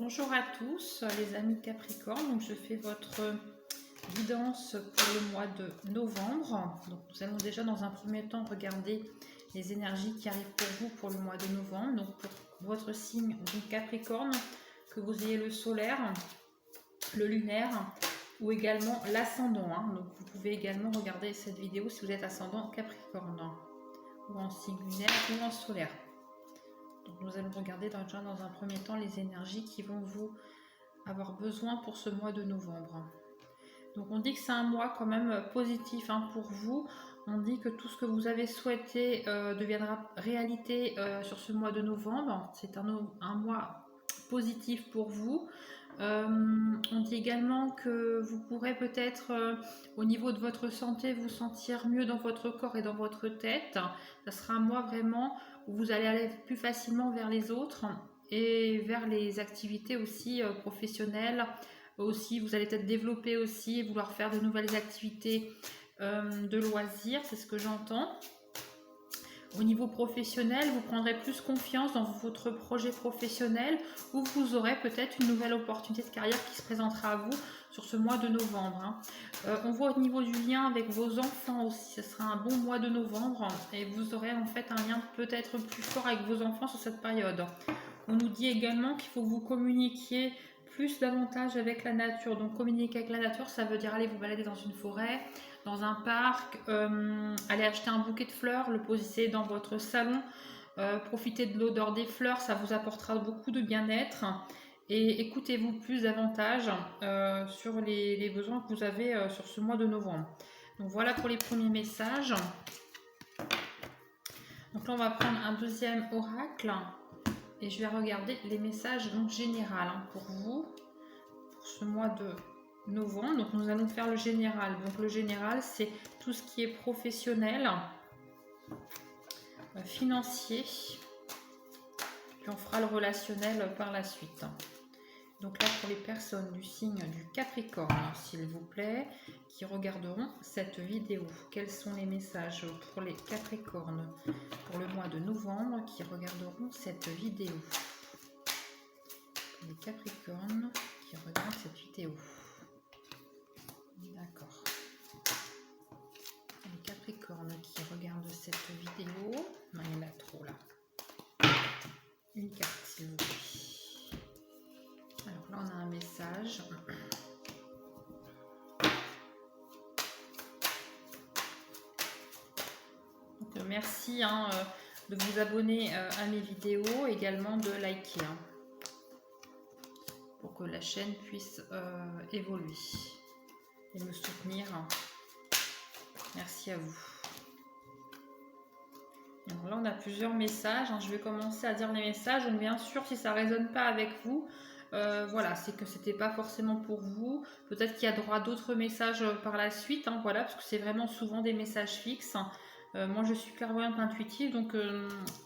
Bonjour à tous les amis Capricorne, donc je fais votre guidance pour le mois de novembre. Donc nous allons déjà dans un premier temps regarder les énergies qui arrivent pour vous pour le mois de novembre. Donc pour votre signe donc Capricorne, que vous ayez le solaire, le lunaire ou également l'ascendant. Donc vous pouvez également regarder cette vidéo si vous êtes ascendant Capricorne ou en signe lunaire ou en solaire. Donc nous allons regarder déjà dans un premier temps les énergies qui vont vous avoir besoin pour ce mois de novembre. Donc on dit que c'est un mois quand même positif pour vous. On dit que tout ce que vous avez souhaité deviendra réalité sur ce mois de novembre. C'est un mois positif pour vous. On dit également que vous pourrez peut-être au niveau de votre santé vous sentir mieux dans votre corps et dans votre tête. Ça sera un mois vraiment où vous allez aller plus facilement vers les autres et vers les activités aussi professionnelles. Aussi, vous allez peut-être développer aussi, vouloir faire de nouvelles activités de loisirs, c'est ce que j'entends. Au niveau professionnel, vous prendrez plus confiance dans votre projet professionnel ou vous aurez peut-être une nouvelle opportunité de carrière qui se présentera à vous sur ce mois de novembre. On voit au niveau du lien avec vos enfants aussi, ce sera un bon mois de novembre et vous aurez en fait un lien peut-être plus fort avec vos enfants sur cette période. On nous dit également qu'il faut que vous communiquiez plus davantage avec la nature. Donc communiquer avec la nature, ça veut dire aller vous balader dans une forêt, dans un parc, aller acheter un bouquet de fleurs, le poser dans votre salon, profiter de l'odeur des fleurs, ça vous apportera beaucoup de bien-être. Et écoutez-vous plus davantage sur les besoins que vous avez sur ce mois de novembre. Donc voilà pour les premiers messages. Donc là on va prendre un deuxième oracle et je vais regarder les messages donc général pour vous pour ce mois de novembre. Donc nous allons faire le général. Donc le général, c'est tout ce qui est professionnel, financier, puis on fera le relationnel par la suite. Donc là, pour les personnes du signe du Capricorne, s'il vous plaît, qui regarderont cette vidéo, quels sont les messages pour les Capricornes pour le mois de novembre qui regarderont cette vidéo? Pour les Capricornes qui regardent cette vidéo. D'accord. Les Capricornes qui regardent cette vidéo. Non, il y en a trop là. Une carte, s'il vous plaît. Alors là, on a un message. Donc, merci de vous abonner à mes vidéos, également de liker pour que la chaîne puisse évoluer et me soutenir. Merci à vous. Alors là, on a plusieurs messages. Je vais commencer à dire les messages. Donc, bien sûr, si ça ne résonne pas avec vous, voilà, c'est que c'était pas forcément pour vous. Peut-être qu'il y a droit à d'autres messages par la suite. Voilà, parce que c'est vraiment souvent des messages fixes. Moi, je suis clairvoyante intuitive, donc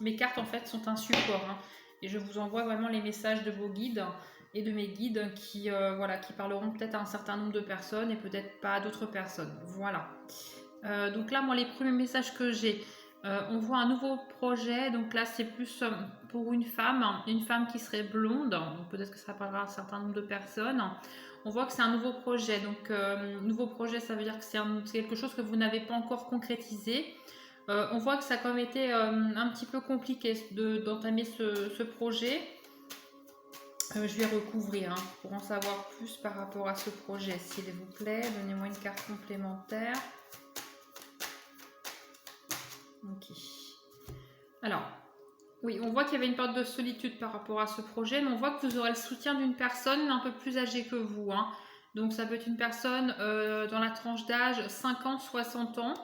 mes cartes en fait sont un support. Et je vous envoie vraiment les messages de vos guides et de mes guides qui, voilà, qui parleront peut-être à un certain nombre de personnes et peut-être pas à d'autres personnes. Voilà. Donc là, moi, les premiers messages que j'ai, on voit un nouveau projet. Donc là, c'est plus pour une femme qui serait blonde. Donc peut-être que ça parlera à un certain nombre de personnes. On voit que c'est un nouveau projet. Donc nouveau projet, ça veut dire que c'est quelque chose que vous n'avez pas encore concrétisé. On voit que ça a quand même été un petit peu compliqué d'entamer ce projet. Je vais recouvrir pour en savoir plus par rapport à ce projet, s'il vous plaît. Donnez-moi une carte complémentaire. Ok. Alors, oui, on voit qu'il y avait une période de solitude par rapport à ce projet, mais on voit que vous aurez le soutien d'une personne un peu plus âgée que vous. Donc, ça peut être une personne dans la tranche d'âge 50-60 ans.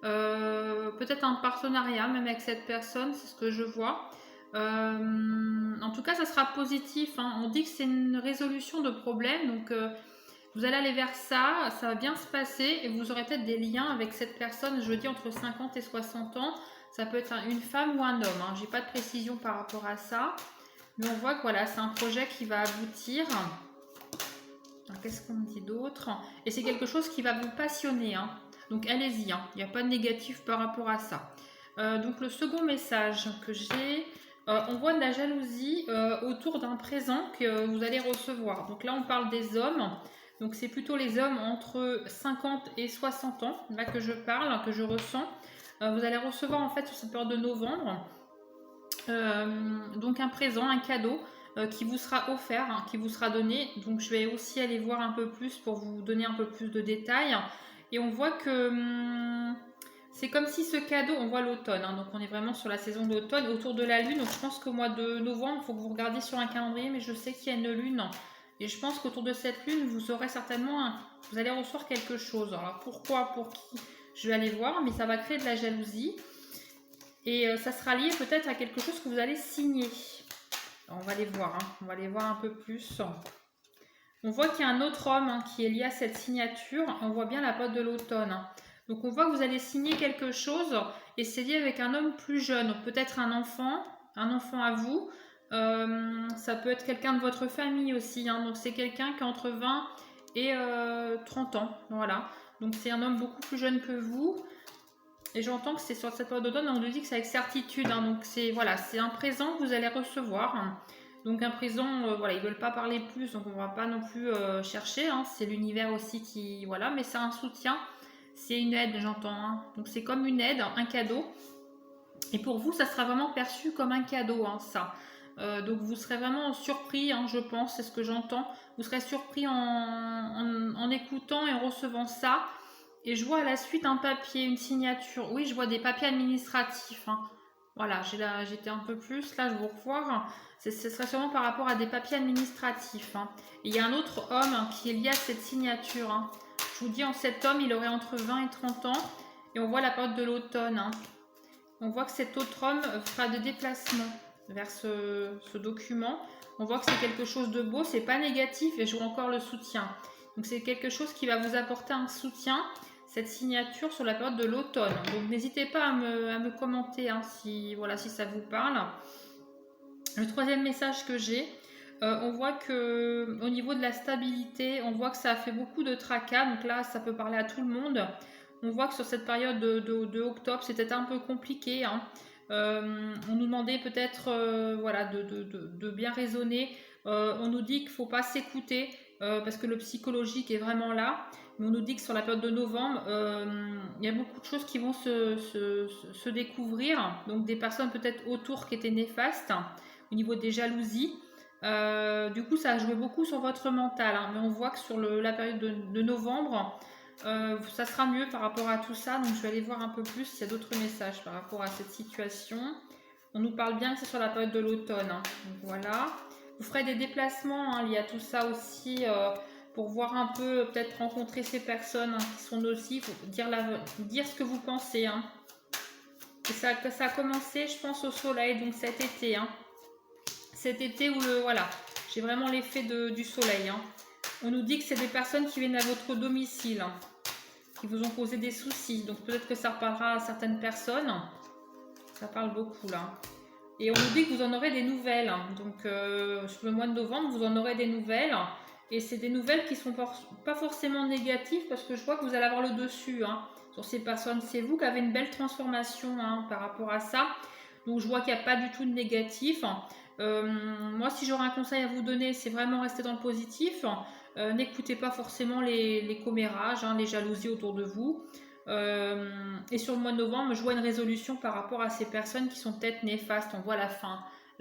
Peut-être un partenariat même avec cette personne, c'est ce que je vois. En tout cas, ça sera positif. On dit que c'est une résolution de problème, donc vous allez aller vers ça, ça va bien se passer et vous aurez peut-être des liens avec cette personne, je dis entre 50 et 60 ans. Ça peut être une femme ou un homme. J'ai pas de précision par rapport à ça, mais on voit que voilà, c'est un projet qui va aboutir. Qu'est-ce qu'on dit d'autre? Et c'est quelque chose qui va vous passionner. Donc allez-y, il n'y a pas de négatif par rapport à ça. Donc le second message que j'ai, on voit de la jalousie autour autour d'un présent que vous allez recevoir. Donc là, on parle des hommes. Donc c'est plutôt les hommes entre 50 et 60 ans, là que je parle, que je ressens. Vous allez recevoir en fait sur cette période de novembre, donc un présent, un cadeau qui vous sera offert, hein, qui vous sera donné. Donc je vais aussi aller voir un peu plus pour vous donner un peu plus de détails. Et on voit que c'est comme si ce cadeau, on voit l'automne, hein, donc on est vraiment sur la saison de l'automne, autour de la lune. Donc je pense qu'au mois de novembre, il faut que vous regardiez sur un calendrier, mais je sais qu'il y a une lune. Et je pense qu'autour de cette lune, vous aurez certainement, vous allez recevoir quelque chose. Alors pourquoi, pour qui, je vais aller voir, mais ça va créer de la jalousie. Et ça sera lié peut-être à quelque chose que vous allez signer. Alors, on va les voir, hein, on va les voir un peu plus. On voit qu'il y a un autre homme, hein, qui est lié à cette signature. On voit bien la période de l'automne, hein. Donc on voit que vous allez signer quelque chose et c'est lié avec un homme plus jeune. Peut-être un enfant à vous. Ça peut être quelqu'un de votre famille aussi, hein. Donc c'est quelqu'un qui a entre 20 et 30 ans. Voilà. Donc c'est un homme beaucoup plus jeune que vous. Et j'entends que c'est sur cette période d'automne, on nous dit que c'est avec certitude, hein. Donc c'est voilà, c'est un présent que vous allez recevoir, hein. Donc un présent, voilà, ils ne veulent pas parler plus, donc on ne va pas non plus chercher, hein. C'est l'univers aussi qui, voilà, mais c'est un soutien, c'est une aide, j'entends, hein. Donc c'est comme une aide, un cadeau. Et pour vous, ça sera vraiment perçu comme un cadeau, hein, ça. Donc vous serez vraiment surpris, hein, je pense, c'est ce que j'entends. Vous serez surpris en écoutant et en recevant ça. Et je vois à la suite un papier, une signature. Oui, je vois des papiers administratifs, hein. Voilà, j'étais un peu plus, là je vais vous revoir. Ce serait sûrement par rapport à des papiers administratifs, hein. Et il y a un autre homme, hein, qui est lié à cette signature, hein. Je vous dis, en cet homme, il aurait entre 20 et 30 ans. Et on voit la période de l'automne, hein. On voit que cet autre homme fera des déplacements vers ce document. On voit que c'est quelque chose de beau, c'est pas négatif et je vois encore le soutien. Donc c'est quelque chose qui va vous apporter un soutien, cette signature sur la période de l'automne. Donc n'hésitez pas à me commenter, hein, si ça vous parle. Le troisième message que j'ai, on voit que au niveau de la stabilité, on voit que ça a fait beaucoup de tracas. Donc là, ça peut parler à tout le monde. On voit que sur cette période de octobre, c'était un peu compliqué, hein. On nous demandait peut-être voilà, de bien raisonner. On nous dit qu'il ne faut pas s'écouter parce que le psychologique est vraiment là. Mais on nous dit que sur la période de novembre, il y a beaucoup de choses qui vont se découvrir. Donc des personnes peut-être autour qui étaient néfastes, hein, au niveau des jalousies. Du coup, ça a joué beaucoup sur votre mental, hein. Mais on voit que sur la période de novembre, ça sera mieux par rapport à tout ça. Donc je vais aller voir un peu plus s'il y a d'autres messages par rapport à cette situation. On nous parle bien que c'est sur la période de l'automne, hein. Donc voilà. Vous ferez des déplacements, hein, liés à tout ça aussi, pour voir un peu, peut-être rencontrer ces personnes, hein, qui sont nocives, dire ce que vous pensez, hein. Et ça a commencé, je pense, au soleil, donc cet été, hein. Cet été où voilà, j'ai vraiment l'effet du soleil, hein. On nous dit que c'est des personnes qui viennent à votre domicile, hein, qui vous ont causé des soucis. Donc peut-être que ça reparlera à certaines personnes. Ça parle beaucoup là. Et on nous dit que vous en aurez des nouvelles, hein. Donc sur le mois de novembre, vous en aurez des nouvelles. Et c'est des nouvelles qui ne sont pas forcément négatives parce que je vois que vous allez avoir le dessus, hein, sur ces personnes. C'est vous qui avez une belle transformation, hein, par rapport à ça. Donc je vois qu'il n'y a pas du tout de négatif. Moi, si j'aurais un conseil à vous donner, c'est vraiment rester dans le positif. N'écoutez pas forcément les commérages, hein, les jalousies autour de vous. Et sur le mois de novembre, je vois une résolution par rapport à ces personnes qui sont peut-être néfastes. On voit la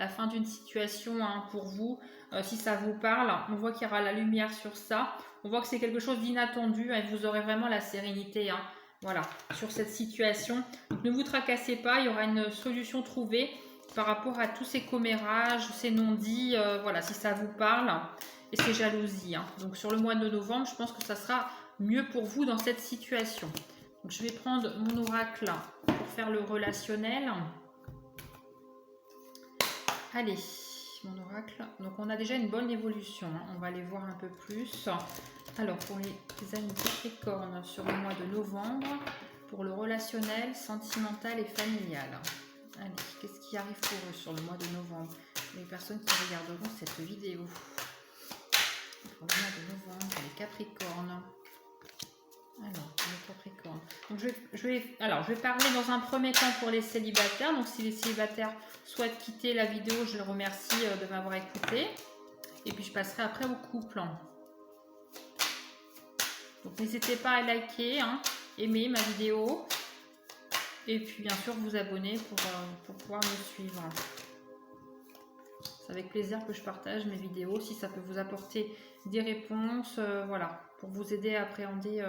fin d'une situation, hein, pour vous. Si ça vous parle, on voit qu'il y aura la lumière sur ça. On voit que c'est quelque chose d'inattendu, hein, et vous aurez vraiment la sérénité, hein, voilà, sur cette situation. Donc, ne vous tracassez pas, il y aura une solution trouvée par rapport à tous ces commérages, ces non-dits, voilà, si ça vous parle, et ces jalousies, hein. Donc sur le mois de novembre, je pense que ça sera mieux pour vous dans cette situation. Donc je vais prendre mon oracle pour faire le relationnel. Allez, mon oracle. Donc on a déjà une bonne évolution, hein. On va aller voir un peu plus. Alors pour les amis Capricorne sur le mois de novembre, pour le relationnel, sentimental et familial. Allez, qu'est-ce qui arrive pour eux sur le mois de novembre? Les personnes qui regarderont cette vidéo. Pour le mois de novembre, les Capricornes. Alors, les Capricornes. Donc, alors, je vais parler dans un premier temps pour les célibataires. Donc, si les célibataires souhaitent quitter la vidéo, je les remercie de m'avoir écouté. Et puis, je passerai après au couple. Donc, n'hésitez pas à liker, hein, aimer ma vidéo. Et puis, bien sûr, vous abonner pour pouvoir me suivre. C'est avec plaisir que je partage mes vidéos. Si ça peut vous apporter des réponses, voilà, pour vous aider à appréhender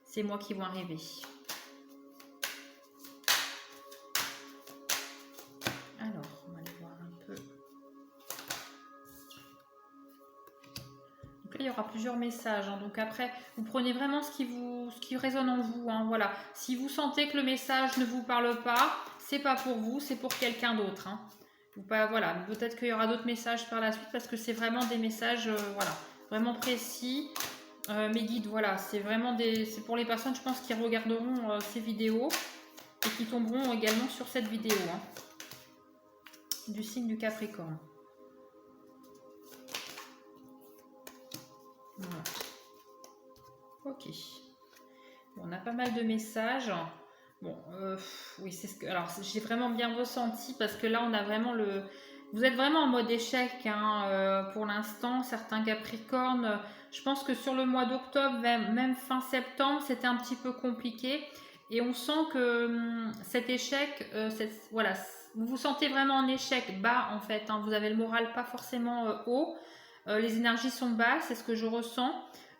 ces mois qui vont arriver. Alors, on va aller voir un peu. Donc là, il y aura plusieurs messages. Hein. Donc après, vous prenez vraiment ce qui résonne en vous. Hein. Voilà. Si vous sentez que le message ne vous parle pas, c'est pas pour vous, c'est pour quelqu'un d'autre. Hein. Voilà. Peut-être qu'il y aura d'autres messages par la suite parce que c'est vraiment des messages, voilà, vraiment précis. Mes guides, voilà, c'est vraiment c'est pour les personnes, je pense, qui regarderont ces vidéos et qui tomberont également sur cette vidéo hein, du signe du Capricorne. Voilà. Ok. Bon, on a pas mal de messages. Bon, oui, c'est ce que. Alors, j'ai vraiment bien ressenti parce que là, on a vraiment le. Vous êtes vraiment en mode échec hein, pour l'instant, certains Capricornes. Je pense que sur le mois d'octobre, même fin septembre, c'était un petit peu compliqué. Et on sent que cet échec, voilà, vous vous sentez vraiment en échec bas en fait. Hein, vous avez le moral pas forcément haut. Les énergies sont basses, c'est ce que je ressens.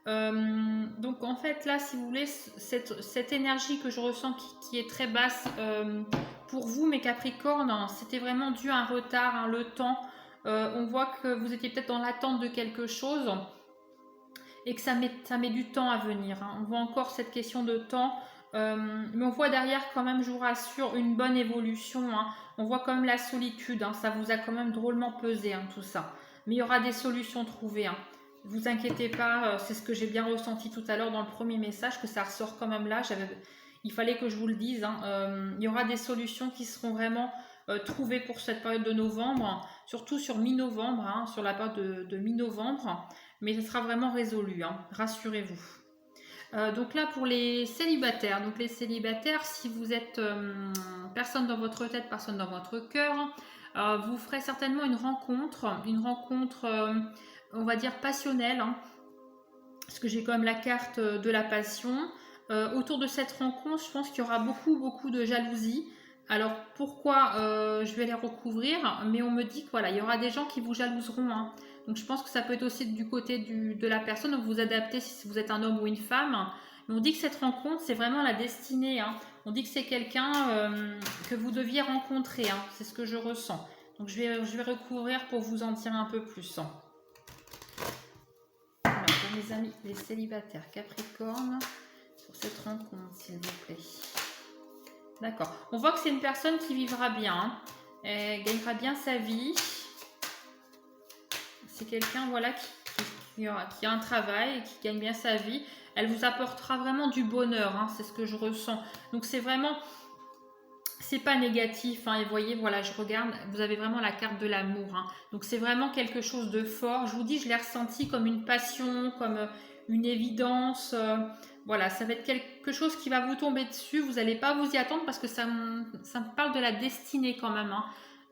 Donc en fait là, si vous voulez, cette énergie que je ressens qui est très basse pour vous, mes Capricornes, hein, c'était vraiment dû à un retard, hein, le temps. On voit que vous étiez peut-être dans l'attente de quelque chose et que ça met du temps à venir. Hein. On voit encore cette question de temps, mais on voit derrière quand même, je vous rassure, une bonne évolution. Hein. On voit quand même la solitude, hein, ça vous a quand même drôlement pesé hein, tout ça. Mais il y aura des solutions trouvées. Hein. Vous inquiétez pas, c'est ce que j'ai bien ressenti tout à l'heure dans le premier message, que ça ressort quand même là. Il fallait que je vous le dise. Hein. Il y aura des solutions qui seront vraiment trouvées pour cette période de novembre, surtout sur mi-novembre, hein, sur la période de mi-novembre. Mais ce sera vraiment résolu, hein, rassurez-vous. Donc là, pour les célibataires, si vous êtes personne dans votre tête, personne dans votre cœur, vous ferez certainement une rencontre on va dire passionnelle, hein, parce que j'ai quand même la carte de la passion. Autour de cette rencontre, je pense qu'il y aura beaucoup de jalousie. Alors pourquoi je vais les recouvrir, mais on me dit que voilà, il y aura des gens qui vous jalouseront. Hein. Donc je pense que ça peut être aussi du côté de la personne, donc vous adaptez si vous êtes un homme ou une femme. Mais on dit que cette rencontre, c'est vraiment la destinée. Hein. On dit que c'est quelqu'un que vous deviez rencontrer. Hein. C'est ce que je ressens. Donc je vais recouvrir pour vous en dire un peu plus. Hein. Alors pour mes amis, les célibataires Capricorne, sur cette rencontre, s'il vous plaît. D'accord. On voit que c'est une personne qui vivra bien. Hein. Elle gagnera bien sa vie. C'est quelqu'un voilà, qui a un travail et qui gagne bien sa vie. Elle vous apportera vraiment du bonheur. Hein. C'est ce que je ressens. Donc c'est vraiment... C'est pas négatif. Hein. Et vous voyez, voilà, je regarde. Vous avez vraiment la carte de l'amour. Hein. Donc c'est vraiment quelque chose de fort. Je vous dis, je l'ai ressenti comme une passion, comme une évidence... Voilà, ça va être quelque chose qui va vous tomber dessus. Vous n'allez pas vous y attendre parce que ça me parle de la destinée quand même.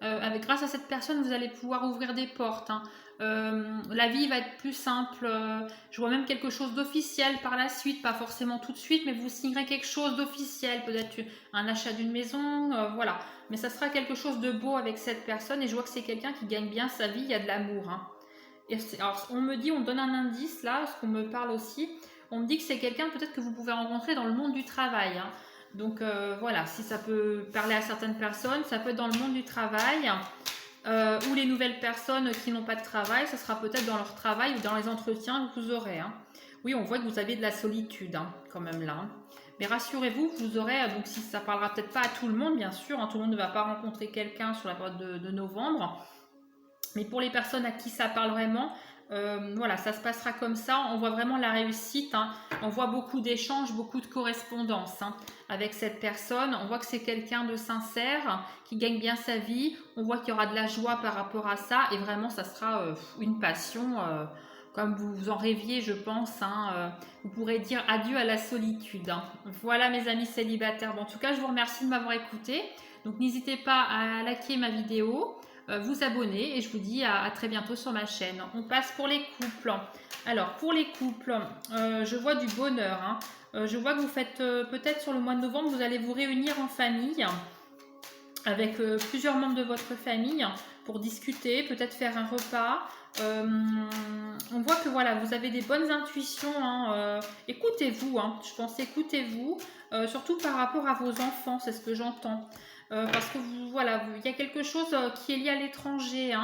Hein. Grâce à cette personne, vous allez pouvoir ouvrir des portes. Hein. La vie va être plus simple. Je vois même quelque chose d'officiel par la suite. Pas forcément tout de suite, mais vous signerez quelque chose d'officiel. Peut-être un achat d'une maison. Voilà. Mais ça sera quelque chose de beau avec cette personne. Et je vois que c'est quelqu'un qui gagne bien sa vie. Il y a de l'amour. Hein. Alors, on me dit, on donne un indice là, ce qu'on me parle aussi. On me dit que c'est quelqu'un peut-être que vous pouvez rencontrer dans le monde du travail. Hein. Donc voilà, si ça peut parler à certaines personnes, ça peut être dans le monde du travail. Ou les nouvelles personnes qui n'ont pas de travail, ça sera peut-être dans leur travail ou dans les entretiens que vous aurez. Hein. Oui, on voit que vous avez de la solitude hein, quand même là. Hein. Mais rassurez-vous, vous aurez, donc si ça parlera peut-être pas à tout le monde, bien sûr, hein, tout le monde ne va pas rencontrer quelqu'un sur la période de novembre. Mais pour les personnes à qui ça parle vraiment, voilà, ça se passera comme ça. On voit vraiment la réussite. Hein. On voit beaucoup d'échanges, beaucoup de correspondance hein, avec cette personne. On voit que c'est quelqu'un de sincère, qui gagne bien sa vie. On voit qu'il y aura de la joie par rapport à ça. Et vraiment, ça sera une passion. comme vous en rêviez, je pense. Vous pourrez dire adieu à la solitude. Voilà mes amis célibataires. Bon, en tout cas, je vous remercie de m'avoir écouté. Donc n'hésitez pas à liker ma vidéo, vous abonner et je vous dis à très bientôt sur ma chaîne. On passe pour les couples. Alors pour les couples, je vois du bonheur. Je vois que vous faites peut-être sur le mois de novembre, vous allez vous réunir en famille avec plusieurs membres de votre famille pour discuter, peut-être faire un repas. On voit que voilà, vous avez des bonnes intuitions. Écoutez-vous, je pense écoutez-vous, surtout par rapport à vos enfants, c'est ce que j'entends. Parce que voilà, il y a quelque chose qui est lié à l'étranger.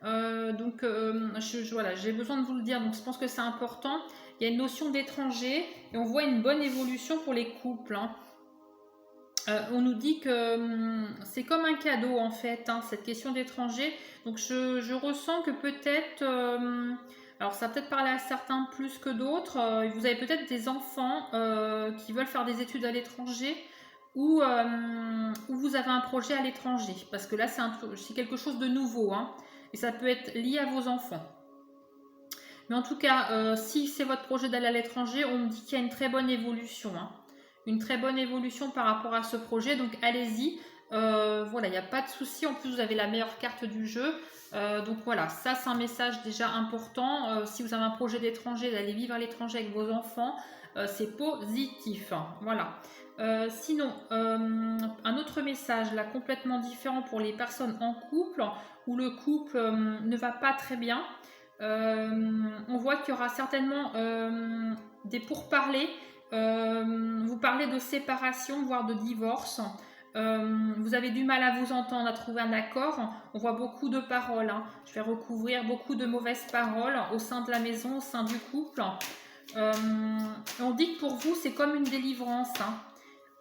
Donc voilà, j'ai besoin de vous le dire, donc je pense que c'est important. Il y a une notion d'étranger et on voit une bonne évolution pour les couples. On nous dit que c'est comme un cadeau en fait, cette question d'étranger. Donc je ressens que peut-être, alors ça va peut-être parler à certains plus que d'autres, vous avez peut-être des enfants qui veulent faire des études à l'étranger ou vous avez un projet à l'étranger. Parce que là c'est quelque chose de nouveau, et ça peut être lié à vos enfants. Mais en tout cas, si c'est votre projet d'aller à l'étranger, on me dit qu'il y a une très bonne évolution. Une très bonne évolution par rapport à ce projet, donc allez-y. Voilà, il n'y a pas de souci. En plus, vous avez la meilleure carte du jeu. Donc voilà, ça c'est un message déjà important. Si vous avez un projet d'étranger, d'aller vivre à l'étranger avec vos enfants, c'est positif. Voilà. Sinon, un autre message là complètement différent pour les personnes en couple où le couple ne va pas très bien. On voit qu'il y aura certainement des pourparlers. Vous parlez de séparation, voire de divorce. Vous avez du mal à vous entendre, à trouver un accord. On voit beaucoup de paroles. Je vais recouvrir beaucoup de mauvaises paroles au sein de la maison, au sein du couple. On dit que pour vous, c'est comme une délivrance.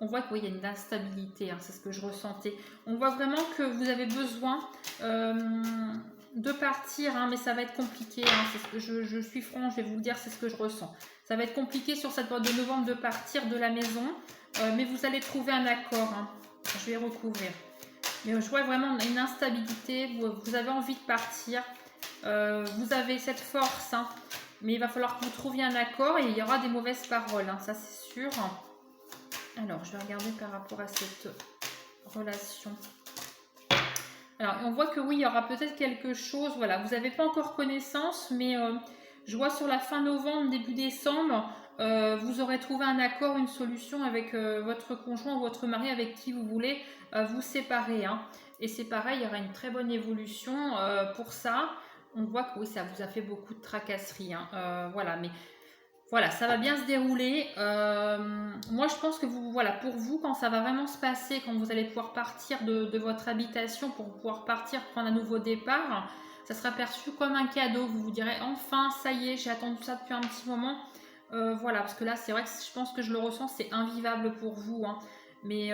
On voit qu'il y a une instabilité, c'est ce que je ressentais. On voit vraiment que vous avez besoin de partir, mais ça va être compliqué. C'est ce que je suis franche, je vais vous le dire, c'est ce que je ressens. Ça va être compliqué sur cette période de novembre de partir de la maison, mais vous allez trouver un accord. Je vais recouvrir. Mais je vois vraiment une instabilité. Vous avez envie de partir. Vous avez cette force, mais il va falloir que vous trouviez un accord et il y aura des mauvaises paroles, ça c'est sûr. Alors, je vais regarder par rapport à cette relation. Alors, on voit que oui, il y aura peut-être quelque chose. Voilà, vous n'avez pas encore connaissance, mais je vois sur la fin novembre, début décembre, vous aurez trouvé un accord, une solution avec votre conjoint ou votre mari avec qui vous voulez vous séparer. Et c'est pareil, il y aura une très bonne évolution pour ça. On voit que oui, ça vous a fait beaucoup de tracasseries. Voilà, mais voilà, ça va bien se dérouler. Moi, je pense que voilà, pour vous, quand ça va vraiment se passer, quand vous allez pouvoir partir de votre habitation pour pouvoir partir prendre un nouveau départ, ça sera perçu comme un cadeau. Vous vous direz enfin, ça y est, j'ai attendu ça depuis un petit moment. Voilà, parce que là, c'est vrai que je pense que je le ressens, c'est invivable pour vous. Mais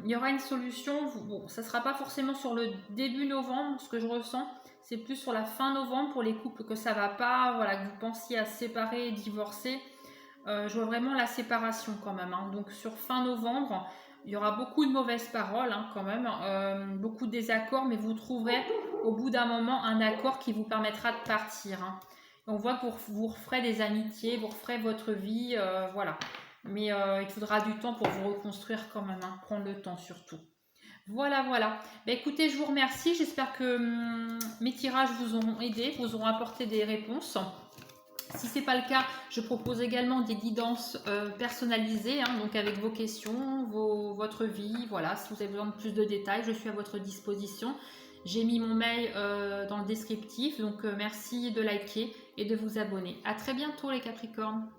il y aura une solution. Bon, ça ne sera pas forcément sur le début novembre, ce que je ressens. C'est plus sur la fin novembre pour les couples que ça va pas, voilà, que vous pensiez à séparer, divorcer. Je vois vraiment la séparation quand même. Donc sur fin novembre, il y aura beaucoup de mauvaises paroles quand même, beaucoup de désaccords, mais vous trouverez au bout d'un moment un accord qui vous permettra de partir. On voit que vous referez des amitiés, vous referez votre vie, voilà. Mais il faudra du temps pour vous reconstruire quand même, prendre le temps surtout. Voilà. Écoutez, je vous remercie. J'espère que mes tirages vous auront aidé, vous auront apporté des réponses. Si ce n'est pas le cas, je propose également des guidances personnalisées, donc avec vos questions, votre vie. Voilà, si vous avez besoin de plus de détails, je suis à votre disposition. J'ai mis mon mail dans le descriptif, donc merci de liker et de vous abonner. À très bientôt les Capricornes.